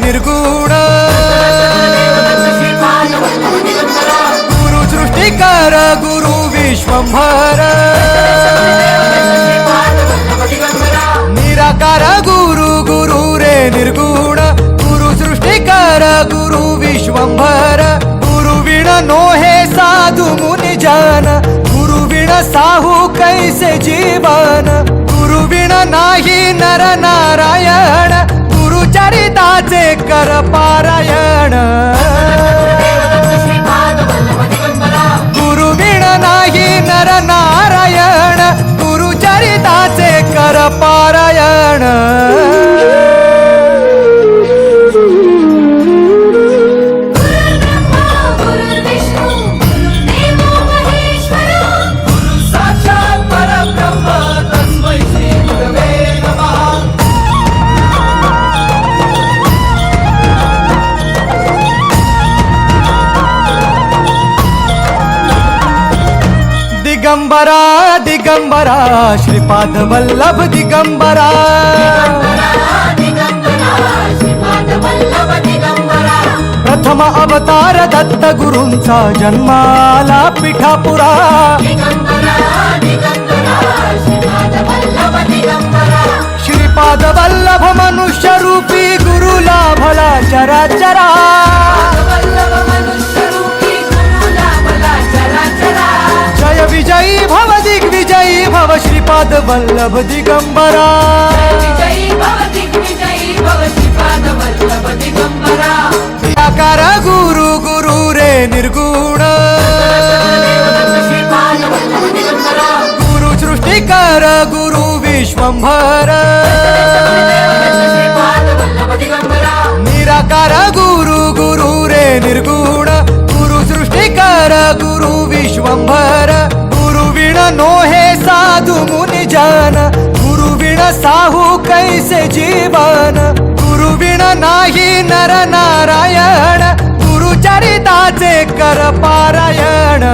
निर्गुण गुरु सृष्टिकर गुरु विश्वंभर निराकार गुरु गुरु रे निर्गुण गुरु सृष्टिकर गुरु विश्वंभर गुरु विण नोहे साधु मुनि जन गुरु विण साहू कैसे जीवन गुरु विण नाही नर नारायण गुरु चरिताचे कर पारायण गुरु विण नाही नर नारायण गुरु चरिताचे कर पारायण दिगंबरा दिगंबरा श्रीपाद वल्लभ दिगंबरा प्रथम अवतार दत्त गुरूंचा जन्माला पिठापुरा श्रीपाद वल्लभ मनुष्य रूपी गुरु लाभला चराचरा जय विजयी भव दिग्विजयी भव श्रीपाद वल्लभ दिगंबरा निराकार गुरु गुरु रे निर्गुण गुरु सृष्टिकर गुरु विश्वंभर निराकार गुरु गुरु रे निर्गुण गुरु सृष्टिकर गुरु विश्वंभर गुरु विण नोहे साधु मुनि जन गुरु विण साहू कैसे जीवन गुरु विण नाही नर नारायण गुरु चरिताचे कर पारायण